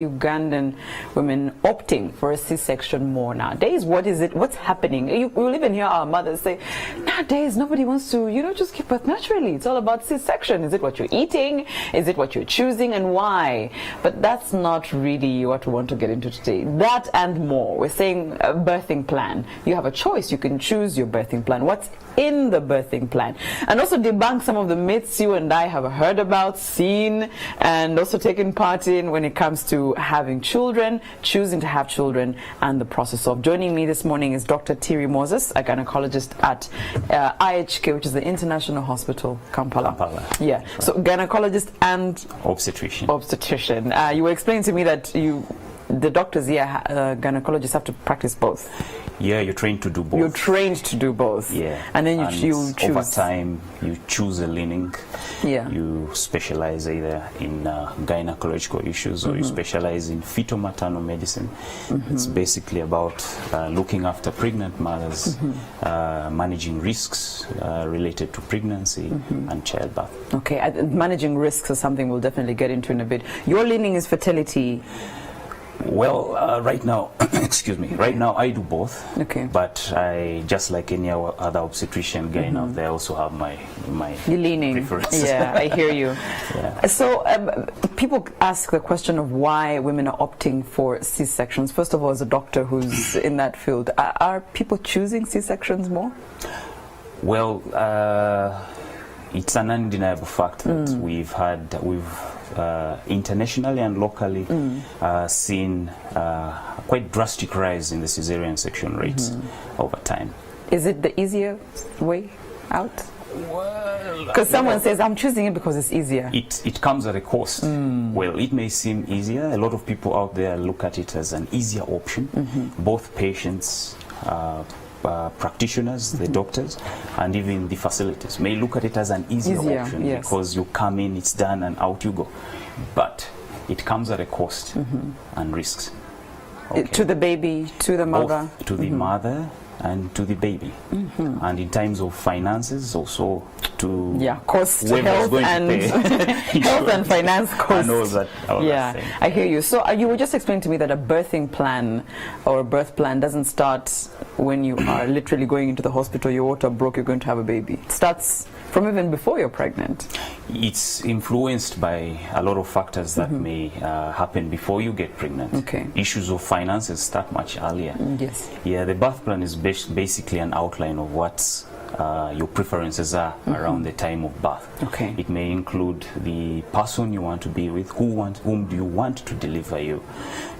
Ugandan women opting for a C-section more nowadays? What is it? What's happening? We'll even hear our mothers say, nowadays nobody wants to, just give birth naturally. It's all about C-section. Is it what you're eating? Is it what you're choosing, and why? But that's not really what we want to get into today. That and more. We're saying a birthing plan. You have a choice. You can choose your birthing plan. What's in the birthing plan? And also debunk some of the myths you and I have heard about, seen, and also taken part in when it comes to having children, choosing to have children, and the process of. Joining me this morning is Dr. Thierry Moses, a gynecologist at IHK, which is the International Hospital, Kampala. Yeah, right. So gynecologist and obstetrician. You were explaining to me that the doctors here, gynecologists, have to practice both. Yeah, you're trained to do both. You're trained to do both. Yeah. And then you choose. Over time, you choose a leaning. Yeah. You specialize either in gynecological issues or you specialize in fetal-maternal medicine. It's basically about looking after pregnant mothers, managing risks related to pregnancy and childbirth. Okay, managing risks is something we'll definitely get into in a bit. Your leaning is fertility. Well, right now, excuse me, right now I do both. Okay. But I, just like any other obstetrician guy out there, I also have my leaning preferences. Yeah, I hear you. Yeah. So people ask the question of why women are opting for C-sections. First of all, as a doctor who's in that field, are people choosing C-sections more? Well, it's an undeniable fact that we've internationally and locally seen quite drastic rise in the cesarean section rates over time. Is it the easier way out? Well, because someone says, I'm choosing it because it's easier. It comes at a cost. Well, it may seem easier. A lot of people out there look at it as an easier option. Both patients, practitioners, the doctors, and even the facilities may look at it as an easier option because you come in, it's done, and out you go. But it comes at a cost and risks. Okay. To the baby, to the mother? Both to the mother and to the baby. And in terms of finances, also to cost, health and health and finance costs. I hear you. So you were just explaining to me that a birthing plan or a birth plan doesn't start when you are literally going into the hospital, your water broke, you're going to have a baby. It starts from even before you're pregnant. It's influenced by a lot of factors that may happen before you get pregnant. Okay. Issues of finances start much earlier. Yes. Yeah, the birth plan is basically an outline of what your preferences are around the time of birth. Okay. It may include the person you want to be with, whom do you want to deliver you.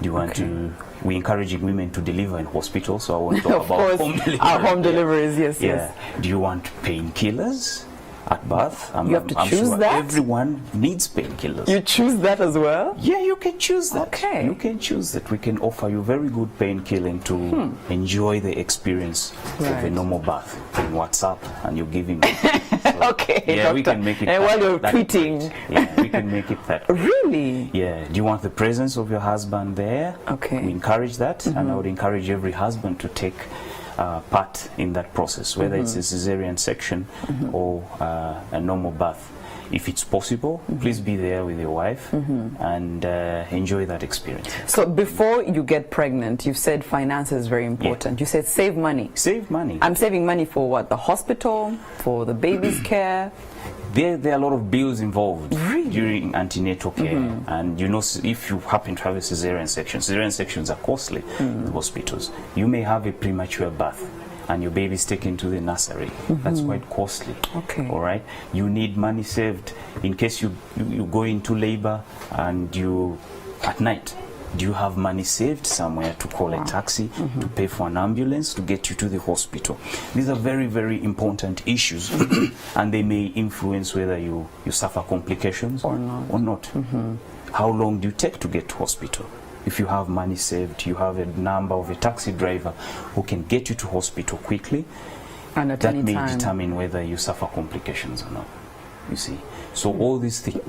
Do you want to... We're encouraging women to deliver in hospitals, so I want to talk about home delivery. Our home deliveries, yes. Do you want painkillers at birth? You have to choose that? Everyone needs painkillers. You choose that as well? Yeah, you can choose that. Okay. You can choose that. We can offer you very good painkilling to enjoy the experience of a normal birth in WhatsApp, and you're giving it. So, okay, yeah, doctor. We can make it and while you're tweeting. Yeah, we can make it that. Really? Yeah. Do you want the presence of your husband there? Okay. We encourage that, and I would encourage every husband to take part in that process, whether it's a cesarean section or a normal birth. If it's possible, please be there with your wife and enjoy that experience. So before you get pregnant, you've said finance is very important. You said save money. Save money. I'm saving money for what? The hospital? For the baby's care? There are a lot of bills involved during antenatal care, and if you happen to have a cesarean sections are costly in hospitals. You may have a premature birth and your baby is taken to the nursery. That's quite costly. Okay. All right. You need money saved in case you go into labor and at night. Do you have money saved somewhere to call a taxi, to pay for an ambulance, to get you to the hospital? These are very, very important issues, and they may influence whether you suffer complications or not. How long do you take to get to hospital? If you have money saved, you have a number of a taxi driver who can get you to hospital quickly, and at that any may time. determine whether you suffer complications or not. You see, so all these things.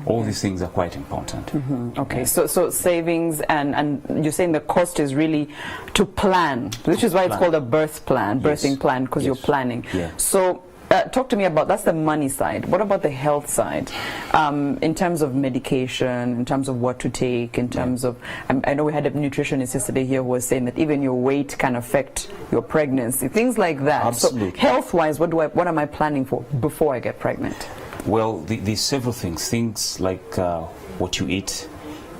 All these things are quite important. Okay, so savings and you're saying the cost is really to plan, which is why it's called a birthing plan, because you're planning. Yeah. So talk to me about, that's the money side. What about the health side? In terms of medication, in terms of what to take, in terms of, I know we had a nutritionist yesterday here who was saying that even your weight can affect your pregnancy, things like that. Absolutely. So health-wise, what am I planning for before I get pregnant? Well, there's several things like what you eat,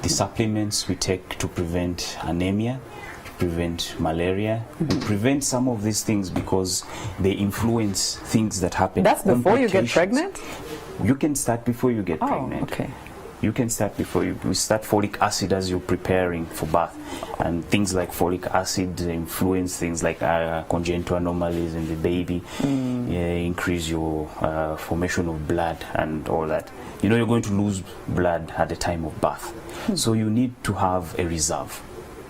the supplements we take to prevent anemia, prevent malaria, and prevent some of these things because they influence things that happen. That's before you get complications. pregnant? You can start before you get Oh, pregnant. okay. You can start before you start folic acid as you're preparing for birth, and things like folic acid influence things like congenital anomalies in the baby, increase your formation of blood and all that. You know, you're going to lose blood at the time of birth, so you need to have a reserve.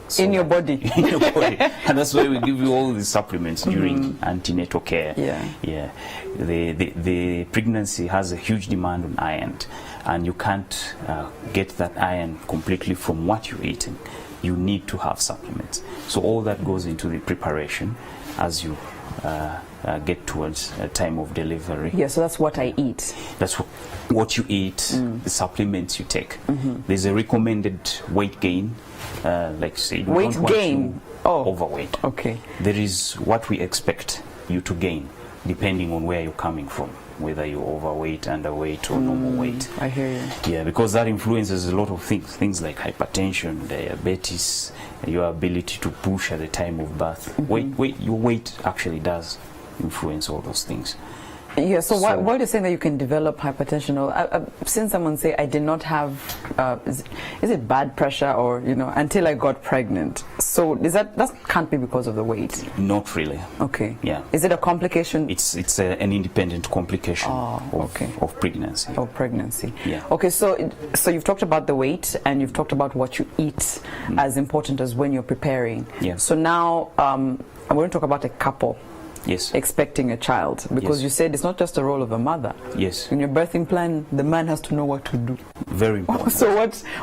So In your body. in your body. And that's why we give you all these supplements during antenatal care. Yeah. The pregnancy has a huge demand on iron, and you can't get that iron completely from what you're eating. You need to have supplements. So all that goes into the preparation as you get towards a time of delivery. Yeah, so that's what I eat. That's what you eat, the supplements you take. There's a recommended weight gain, like say, you Weight don't want gain? to Oh. overweight. Okay. There is what we expect you to gain, depending on where you're coming from, whether you're overweight, underweight, or normal weight. I hear you. Yeah, because that influences a lot of things like hypertension, diabetes, your ability to push at the time of birth. Your weight actually does influence all those things. Yeah, so why are you saying that you can develop hypertension? Or I've seen someone say, I did not have, is it bad pressure or, until I got pregnant. So that can't be because of the weight? Not really. Okay. Yeah. Is it a complication? It's an independent complication of pregnancy. Of pregnancy. Yeah. Okay, so you've talked about the weight and you've talked about what you eat as important as when you're preparing. Yeah. So now I'm going to talk about a couple. Yes. Expecting a child, because you said it's not just a role of a mother. Yes. In your birthing plan, the man has to know what to do. Very important. So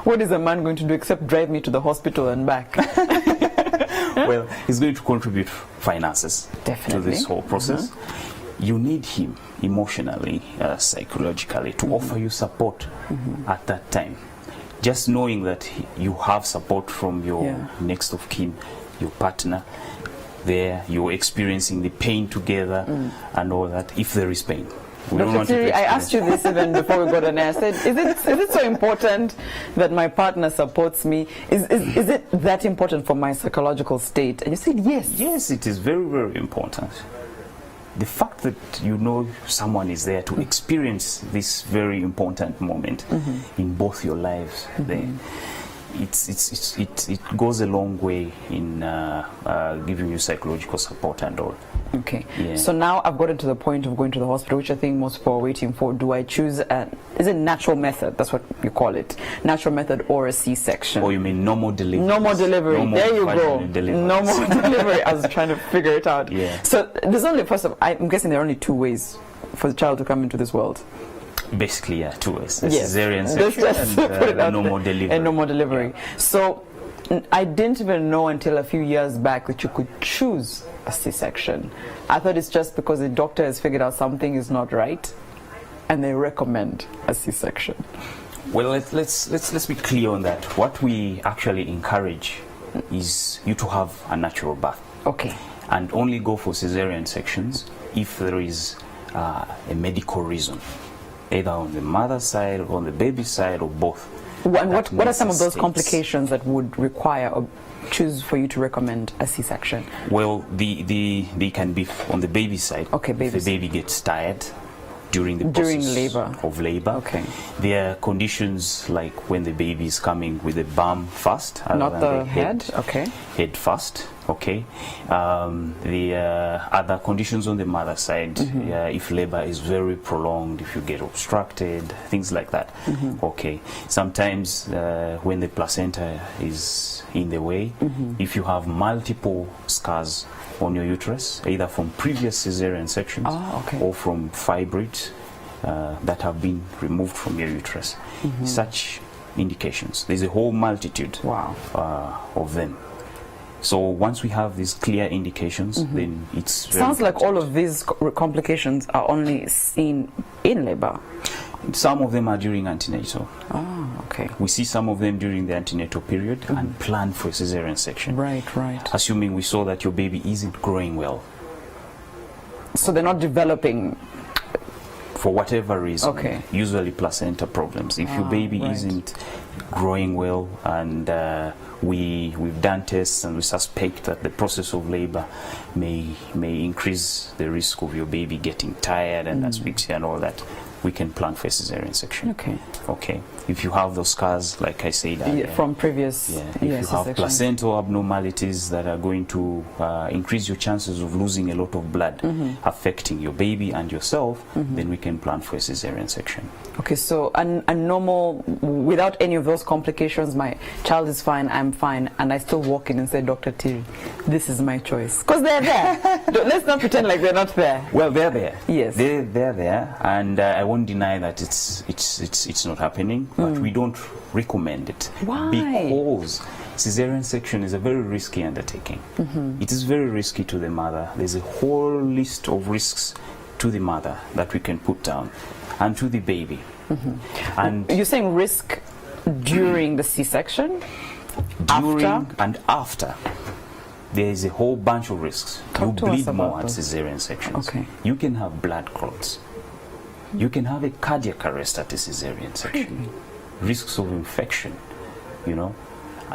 what is a man going to do except drive me to the hospital and back? Well, he's going to contribute finances Definitely. to this whole process. You need him emotionally, psychologically, to offer you support at that time. Just knowing that you have support from your next of kin, your partner, there you're experiencing the pain together and all that, if there is pain. Dr. Thierry, I asked you this even before we got on air. I said, is it so important that my partner supports me? Is it that important for my psychological state? And you said yes. Yes, it is very, very important. The fact that you know someone is there to experience this very important moment in both your lives, it goes a long way in giving you psychological support and all. Okay. Yeah. So now I've gotten to the point of going to the hospital, which I think most people are waiting for. Do I choose is it natural method? That's what you call it. Natural method or a C-section? Or you mean normal delivery? Normal delivery. Normal there you go. delivery. Normal delivery. I was trying to figure it out. Yeah. So there's only, I'm guessing there are only two ways for the child to come into this world. Basically, yeah, two ways. Yes. Cesarean section and normal delivery. And normal delivery. Yeah. So I didn't even know until a few years back that you could choose a C-section. I thought it's just because the doctor has figured out something is not right and they recommend a C-section. Well, let's be clear on that. What we actually encourage is you to have a natural birth. Okay. And only go for cesarean sections if there is a medical reason, either on the mother's side or on the baby's side or both. And what are some of those complications that would require or choose for you to recommend a C-section? Well, they can be on the baby side. Okay, if the baby gets tired during the process of labor. Okay. There are conditions like when the baby is coming with the bum first, not the head. Okay. Head first. Okay. The other conditions on the mother side, if labor is very prolonged, if you get obstructed, things like that. Okay. Sometimes when the placenta is in the way, if you have multiple scars on your uterus, either from previous cesarean sections or from fibroids that have been removed from your uterus. Such indications. There's a whole multitude of them. So once we have these clear indications, then it's very Sounds like all important. of these complications are only seen in labor. Some of them are during antenatal. Oh, okay. We see some of them during the antenatal period and plan for a cesarean section. Right, right. Assuming we saw that your baby isn't growing well So they're not developing. for whatever reason. Okay. Usually placenta problems. If your baby right. isn't growing well and we've done tests and we suspect that the process of labor may increase the risk of your baby getting tired and asphyxia and all that, we can plan for a cesarean section. Okay. Okay. If you have those scars, like I said earlier, From previous. yeah, if you have C-section. placental abnormalities that are going to increase your chances of losing a lot of blood, affecting your baby and yourself, then we can plan for a cesarean section. Okay, so a normal, without any of those complications, my child is fine, I'm fine, and I still walk in and say, Dr. Thierry, this is my choice. Because they're there. Let's not pretend like they're not there. Well, they're there. Yes. They're there, and I won't deny that it's not happening, but we don't recommend it. Why? Because cesarean section is a very risky undertaking. It is very risky to the mother. There's a whole list of risks to the mother that we can put down, and to the baby. And You're saying risk during the C-section? during After? and after, there is a whole bunch of risks. Talk You to us bleed about more at those. cesarean sections. Okay. You can have blood clots. You can have a cardiac arrest at a cesarean section. Risks of infection, you know.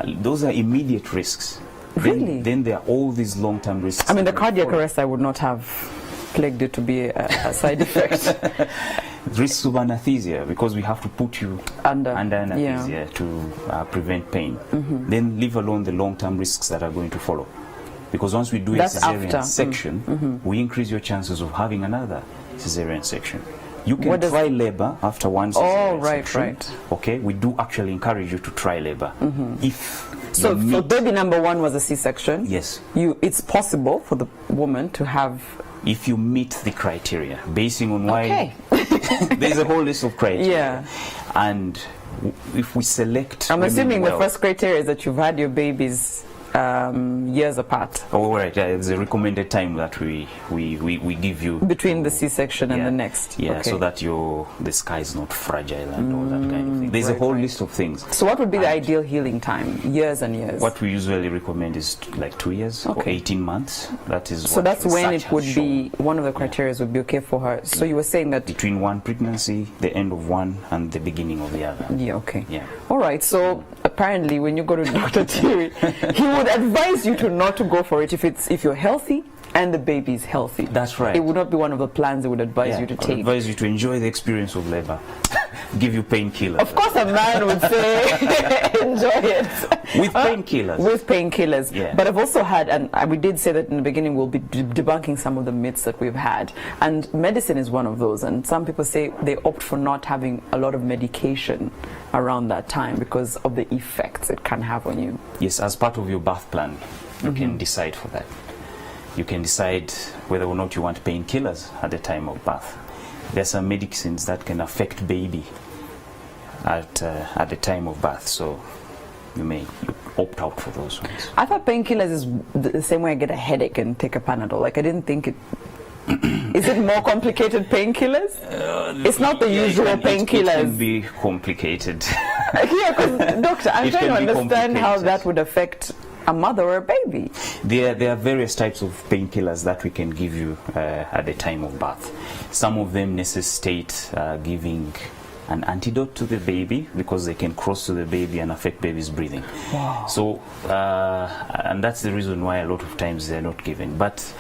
Those are immediate risks. Really? Then there are all these long-term risks. I mean, the that cardiac follow. arrest I would not have plagued it to be a side effect. Risks of anesthesia, because we have to put you Under, anesthesia to prevent pain. Then leave alone the long-term risks that are going to follow. Because once we do That's a cesarean after. section, we increase your chances of having another cesarean section. You can What does- try labor after one cesarean right, section. right. Okay, we do actually encourage you to try labor. If So you for meet- baby number one was a C-section. yes, It's possible for the woman to have. if you meet the criteria, basing on why Okay. there's a whole list of criteria. Yeah. And if we select, I'm women assuming the well- first criteria is that you've had your babies years apart Oh, right. Yeah, it's a recommended time that we give you between the C-section and the next. Yeah, Okay. so that the sky is not fragile and all that kind of thing. There's a right, whole right. list of things. So what would be the ideal healing time? Years and years. What we usually recommend is like 2 years or Okay. 18 months. That is. So what that's when research it would has be shown. one of the criteria would be okay for her. So you were saying that. Between one pregnancy, the end of one, and the beginning of the other. Yeah. Okay. Yeah. All right. So apparently, when you go to Dr. Thierry, he would advise you to not to go for it if you're healthy and the baby is healthy. That's right. It would not be one of the plans they would advise you to I would take. advise you to enjoy the experience of labor. Give you painkillers. Of course, a man would say enjoy it With painkillers. with painkillers. Yeah. But I've also had, and we did say that in the beginning, we'll be debunking some of the myths that we've had. And medicine is one of those. And some people say they opt for not having a lot of medication around that time because of the effects it can have on you. Yes, as part of your birth plan, you can decide for that. You can decide whether or not you want painkillers at the time of birth. There are some medicines that can affect baby at the time of birth, so you opt out for those ones. I thought painkillers is the same way I get a headache and take a Panadol. Like, I didn't think it... Is it more complicated painkillers? It's not the usual It can painkillers. be complicated. Yeah, because, doctor, I'm It trying to can be understand how complicated. that would affect a mother or a baby. There are various types of painkillers that we can give you at the time of birth. Some of them necessitate giving an antidote to the baby because they can cross to the baby and affect baby's breathing. Wow. So, and that's the reason why a lot of times they're not given. But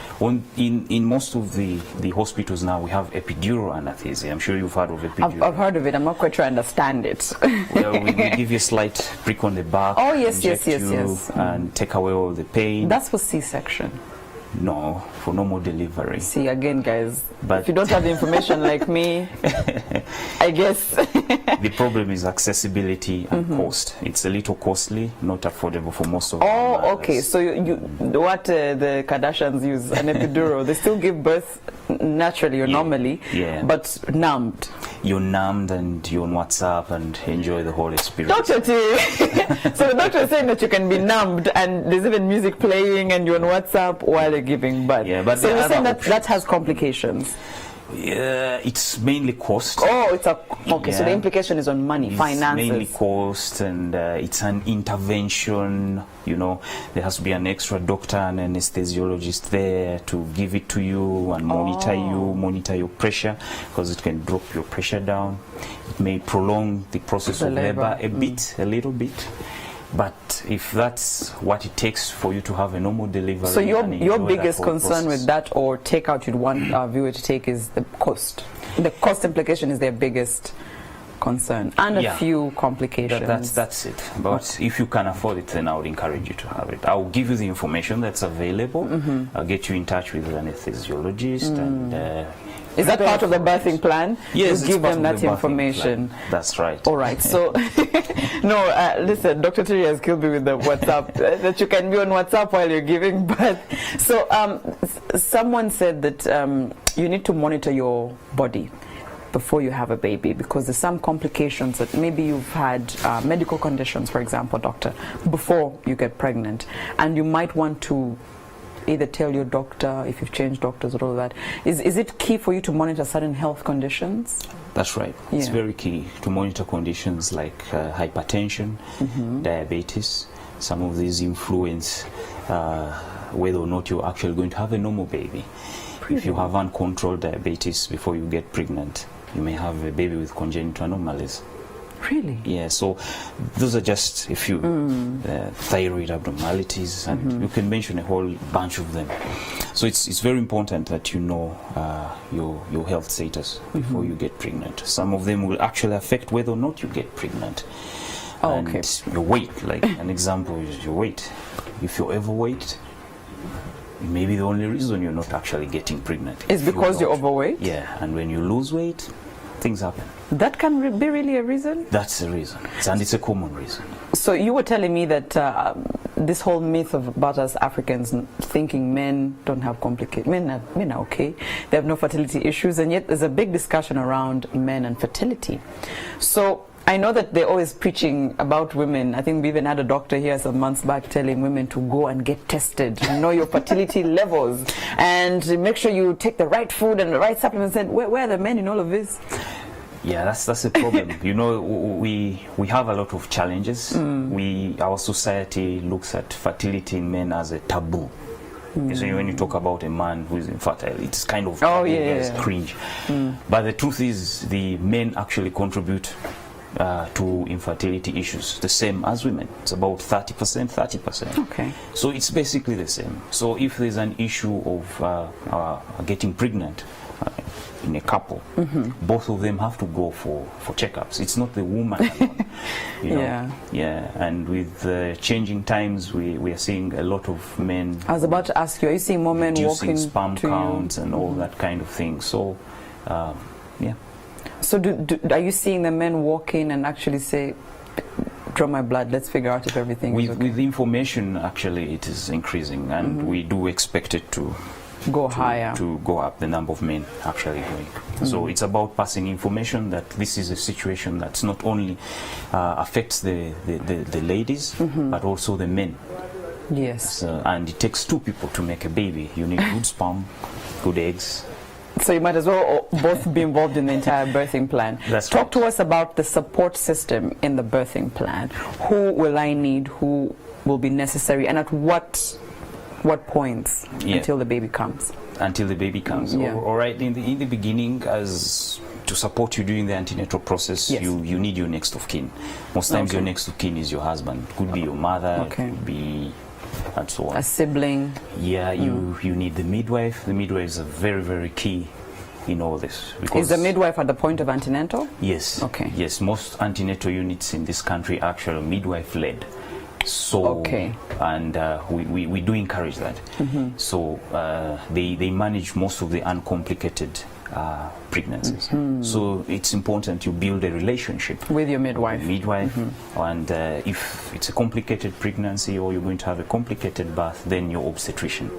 in most of the hospitals now, we have epidural anesthesia. I'm sure you've heard of epidural. I've heard of it. I'm not quite sure I understand it. Well, we give you a slight prick on the back. Oh, yes, yes, inject yes, you, yes. and take away all the pain. That's for C-section. No, for normal delivery. See, again, guys, But- if you don't have the information like me, I guess. The problem is accessibility and cost. It's a little costly, not affordable for most of our Oh, mothers. okay. So what the Kardashians use, an epidural, they still give birth naturally or normally, but numbed. You're numbed and you're on WhatsApp and enjoy the whole experience. Dr. T, so the doctor is saying that you can be numbed and there's even music playing and you're on WhatsApp while you're giving birth. Yeah, but so you're saying that has complications. Yeah, it's mainly cost. Oh, it's okay. So the implication is on money, finances. Mainly cost, and it's an intervention. You know, there has to be an extra doctor and anesthesiologist there to give it to you and monitor your pressure, because it can drop your pressure down. It may prolong the process of labor a little bit. But if that's what it takes for you to have a normal delivery, so your biggest concern with that, or takeout you'd want our viewer to take, is the cost. The cost implication is their biggest concern, and a few complications. That's it. But if you can afford it, then I would encourage you to have it. I'll give you the information that's available. I'll get you in touch with an anesthesiologist and. Is that part of the birthing plan? Yes, you give them that information. That's right. All right. So, no, listen, Dr. Terry has killed me with the WhatsApp, that you can be on WhatsApp while you're giving birth. So, someone said that you need to monitor your body before you have a baby, because there's some complications that maybe you've had medical conditions, for example, doctor, before you get pregnant, and you might want to either tell your doctor if you've changed doctors or all that. Is it key for you to monitor certain health conditions? That's right. Yeah. It's very key to monitor conditions like hypertension, diabetes. Some of these influence whether or not you're actually going to have a normal baby. If you have uncontrolled diabetes before you get pregnant, you may have a baby with congenital anomalies. Really? Yeah, so those are just a few thyroid abnormalities, and you can mention a whole bunch of them. So it's very important that you know your health status before you get pregnant. Some of them will actually affect whether or not you get pregnant. And your weight, like an example is your weight. If you're overweight, maybe the only reason you're not actually getting pregnant is because you're overweight? Yeah, and when you lose weight, things happen. That can be really a reason? That's a reason, and it's a common reason. So you were telling me that this whole myth about us Africans thinking men don't have complicated, men are okay, they have no fertility issues, and yet there's a big discussion around men and fertility. So I know that they're always preaching about women. I think we even had a doctor here some months back telling women to go and get tested, know your fertility levels, and make sure you take the right food and the right supplements. And where are the men in all of this? Yeah, that's a problem. You know, we have a lot of challenges. Our society looks at fertility in men as a taboo. So when you talk about a man who is infertile, it's kind of cringe. But the truth is, the men actually contribute to infertility issues the same as women. It's about 30%. Okay. So it's basically the same. So if there's an issue of getting pregnant in a couple, both of them have to go for checkups. It's not the woman alone. You know? Yeah. And with changing times, we are seing a lot of men. I was about to ask you, are you seeing more men walking sperm counts and all that kind of thing? So, yeah. So are you seeing the men walk in and actually say, draw my blood, let's figure out if everything is okay? With information, actually, it is increasing, and we do expect it to go higher, to go up, the number of men actually going. So it's about passing information that this is a situation that's not only affects the ladies, but also the men. Yes. And it takes two people to make a baby. You need good sperm, good eggs. So you might as well both be involved in the entire birthing plan. Talk to us about the support system in the birthing plan. Who will I need? Who will be necessary? And at what points until the baby comes? Until the baby comes. Yeah. All right. In the beginning, as to support you during the antenatal process, you need your next of kin. Most times your next of kin is your husband. Could be your mother. Could be, and so on. A sibling. Yeah. You need the midwife. The midwives are very, very key in all this. Is the midwife at the point of antenatal? Yes. Okay. Yes. Most antenatal units in this country are actually midwife led. So and we do encourage that. So they manage most of the uncomplicated pregnancies. So it's important you build a relationship with your midwife. And if it's a complicated pregnancy or you're going to have a complicated birth, then your obstetrician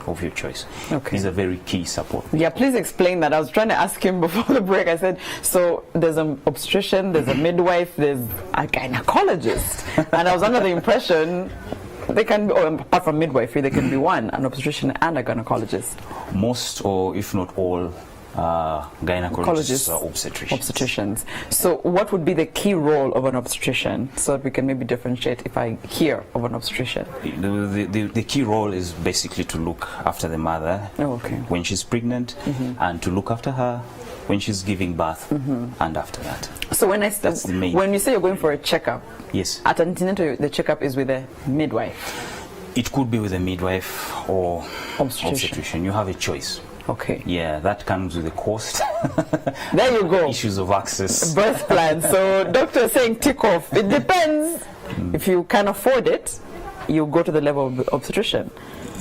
of your choice. Okay. These are very key support. Yeah, please explain that. I was trying to ask him before the break. I said, so there's an obstetrician, there's a midwife, there's a gynecologist. And I was under the impression they can be, or apart from midwifery, there can be one, an obstetrician and a gynecologist. Most, or if not all, gynecologists are obstetricians. So what would be the key role of an obstetrician, so that we can maybe differentiate if I hear of an obstetrician? The key role is basically to look after the mother when she's pregnant, and to look after her when she's giving birth, and after that. So when you say you're going for a checkup, yes, at antenatal the checkup is with a midwife. It could be with a midwife or obstetrician. You have a choice. Okay. Yeah, that comes with a cost. There you go. Issues of access. Birth plan. So doctor is saying tick off. It depends. If you can afford it, you go to the level of obstetrician.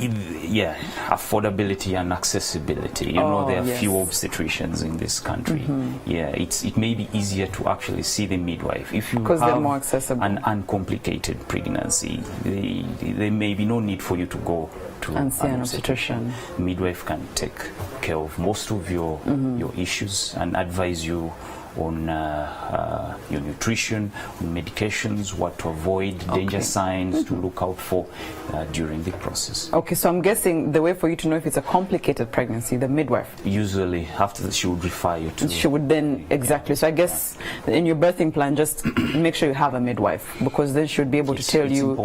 Yeah, affordability and accessibility. You know, there are few obstetricians in this country. Yeah, it may be easier to actually see the midwife if you have they're more accessible. An uncomplicated pregnancy. There may be no need for you to go to and see an obstetrician. Midwife can take care of most of your issues and advise you on your nutrition, on medications, what to avoid, danger signs to look out for during the process. Okay, so I'm guessing the way for you to know if it's a complicated pregnancy, the midwife. Usually, after that, she would refer you to. She would then, exactly. So I guess in your birthing plan, just make sure you have a midwife, because then she would be able to tell you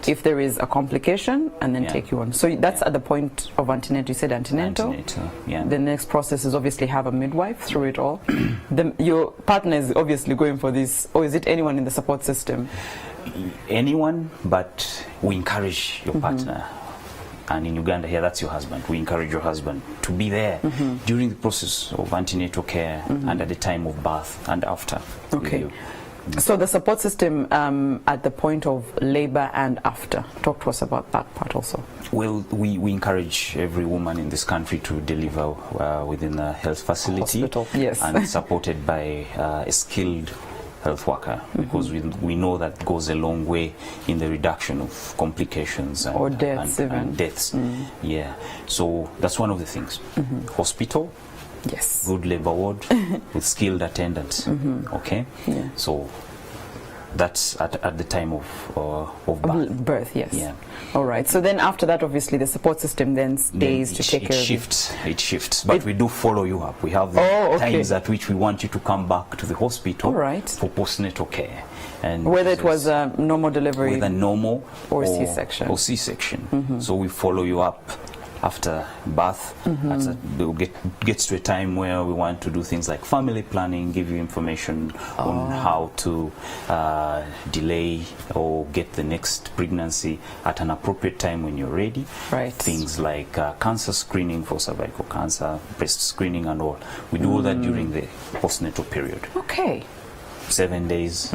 if there is a complication and then take you on. So that's at the point of antenatal. You said antenatal. Yeah. The next process is obviously have a midwife through it all. Your partner is obviously going for this, or is it anyone in the support system? Anyone, but we encourage your partner. And in Uganda here, that's your husband. We encourage your husband to be there during the process of antenatal care and at the time of birth and after. Okay. So the support system at the point of labor and after. Talk to us about that part also. Well, we encourage every woman in this country to deliver within a health facility. Hospital, yes. And supported by a skilled health worker, because we know that goes a long way in the reduction of complications and, or deaths and deaths. Yeah, so that's one of the things. Hospital, yes, good labor ward with skilled attendants. Okay, so that's at the time of birth. Yes. Yeah. All right. So then after that, obviously, the support system then stays to take care of you. It shifts, but we do follow you up. We have times at which we want you to come back to the hospital for postnatal care. And whether it was a normal delivery, with a normal or C-section. Or C-section. So we follow you up after birth. It gets to a time where we want to do things like family planning, give you information on how to delay or get the next pregnancy at an appropriate time when you're ready. Right. Things like cancer screening for cervical cancer, breast screening and all. We do all that during the postnatal period. Okay. 7 days,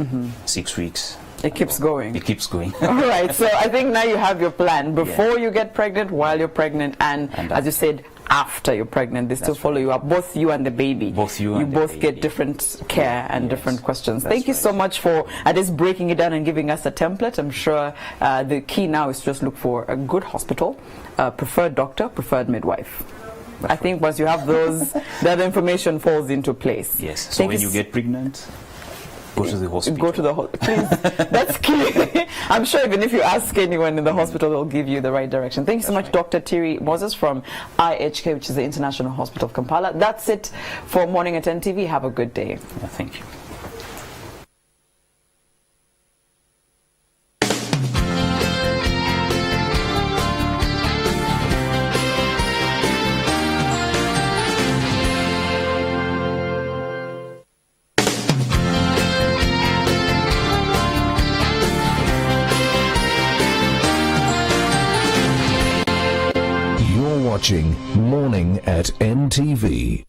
6 weeks. It keeps going. It keeps going. All right. So I think now you have your plan before you get pregnant, while you're pregnant, and as you said, after you're pregnant. They still follow you up, both you and the baby. Both you and both get different care and different questions. Thank you so much for just breaking it down and giving us a template. I'm sure the key now is to just look for a good hospital, preferred doctor, preferred midwife. I think once you have those, that information falls into place. Yes. So when you get pregnant, go to the hospital. Go to the hospital. Please. That's key. I'm sure even if you ask anyone in the hospital, they'll give you the right direction. Thank you so much, Dr. Thierry Moses from IHK, which is the International Hospital of Kampala. That's it for Morning at NTV. Have a good day. Yeah, thank you. Watching Morning at NTV.